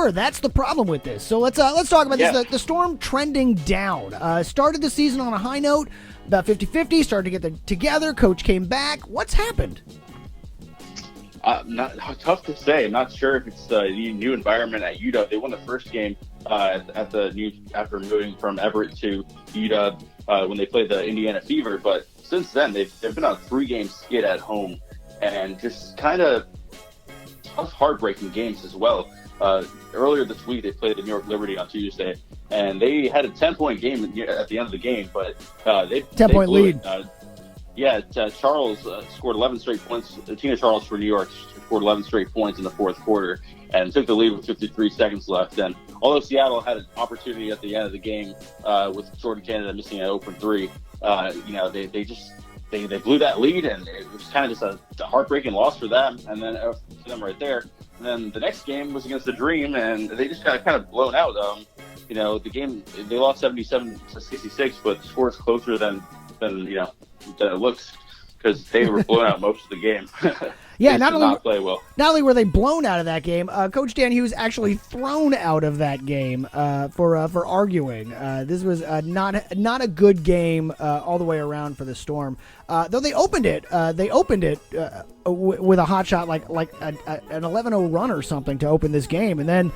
sure. That's the problem with this. So let's talk about this. The Storm trending down. Started the season on a high note, about 50-50, started to get together. Coach came back. What's happened? Tough to say. I'm not sure if it's the new environment at UW. They won the first game after moving from Everett to UW when they played the Indiana Fever. But since then, they've been on a 3-game skid at home, and just kind of tough, heartbreaking games as well. Earlier this week, they played the New York Liberty on Tuesday, and they had a 10-point game at the end of the game, but they 10-point lead. Charles scored 11 straight points. Tina Charles for New York scored 11 straight points in the fourth quarter and took the lead with 53 seconds left. And although Seattle had an opportunity at the end of the game with Jordan Canada missing an open three, they blew that lead, and it was kind of just a heartbreaking loss for them. And then for them right there. And then the next game was against the Dream, and they just got kind of blown out. The game, they lost 77-66, but the score is closer than it looks, because they were blown out most of the game. Yeah, not play well. Not only were they blown out of that game, Coach Dan Hughes actually thrown out of that game for arguing. This was not a good game all the way around for the Storm. Though they opened it with a hot shot, like an 11-0 run or something to open this game, and then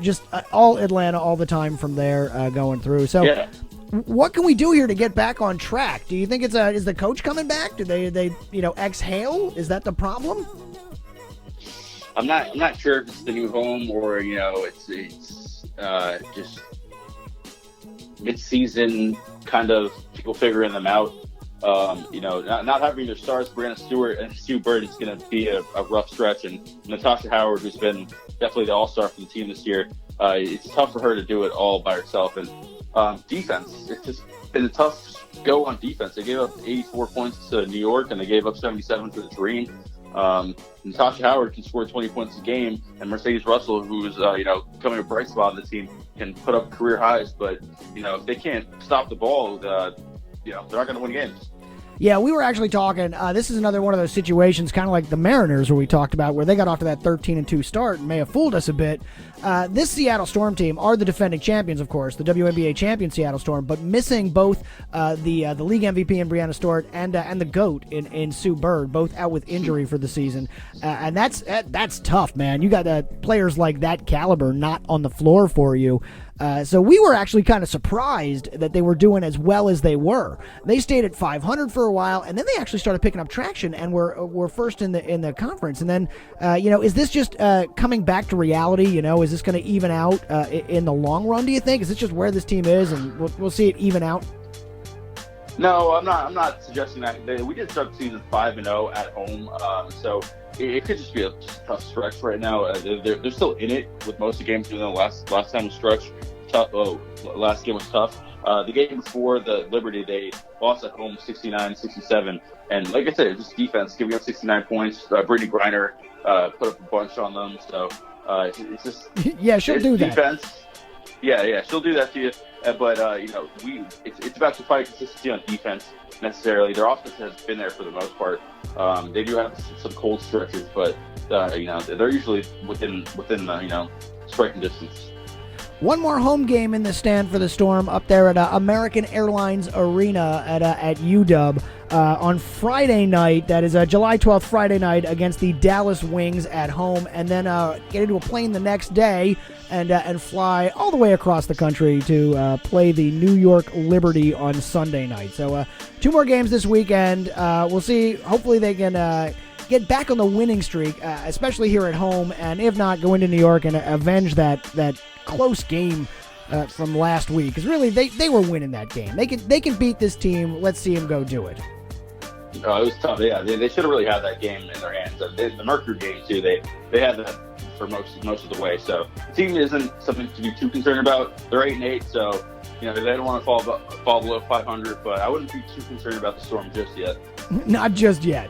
just all Atlanta all the time from there going through. So. Yeah. What can we do here to get back on track? Do you think is the coach coming back? Do they exhale? Is that the problem? I'm not sure if it's the new home or it's just mid-season kind of people figuring them out. Not having their stars, Brianna Stewart and Sue Bird, is going to be a rough stretch, and Natasha Howard, who's been definitely the all-star for the team this year, it's tough for her to do it all by herself. And defense, it's just been a tough go on defense. They gave up 84 points to New York, and they gave up 77 to the Dream. Natasha Howard can score 20 points a game, and Mercedes Russell, who's coming a bright spot on the team, can put up career highs. But if they can't stop the ball, they're not going to win games. Yeah, we were actually talking, this is another one of those situations, kind of like the Mariners where we talked about, where they got off to that 13-2 start and may have fooled us a bit. This Seattle Storm team are the defending champions, of course, the WNBA champion Seattle Storm, but missing both the league MVP in Brianna Stewart and the GOAT in Sue Bird, both out with injury for the season. And that's tough, man. You got players like that caliber not on the floor for you. So we were actually kind of surprised that they were doing as well as they were. They stayed at 500 for a while, and then they actually started picking up traction and were first in the conference. And then, is this just coming back to reality? Is this going to even out in the long run? Do you think? Is this just where this team is, and we'll see it even out? No, I'm not suggesting that. We did start the season 5-0 at home, so it could just be a tough stretch right now. They're still in it with most of the games, even though last time stretch tough. Last game was tough. The game before the Liberty, they lost at home 69-67, and like I said, it's just defense giving up 69 points. Brittany Griner put up a bunch on them, so it's just she'll do that. Defense. Yeah, she'll do that to you. But it's about to fight consistency on defense necessarily. Their offense has been there for the most part. They do have some cold stretches, but they're usually within striking distance. One more home game in the stand for the Storm up there at American Airlines Arena at UW on Friday night. That is July 12th, Friday night, against the Dallas Wings at home, and then get into a plane the next day and fly all the way across the country to play the New York Liberty on Sunday night. So 2 more games this weekend. We'll see. Hopefully they can get back on the winning streak, especially here at home, and if not, go into New York and avenge that close game from last week. Because really, they were winning that game. They can beat this team. Let's see them go do it. It was tough. Yeah, they should have really had that game in their hands. The Mercury game too. They had that for most of the way. So the team isn't something to be too concerned about. They're 8-8, so they don't want to fall below 500. But I wouldn't be too concerned about the Storm just yet. Not just yet.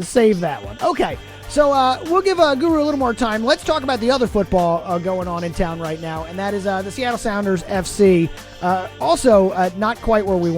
Save that one. Okay. So we'll give Guru a little more time. Let's talk about the other football going on in town right now, and that is the Seattle Sounders FC. Also, not quite where we want.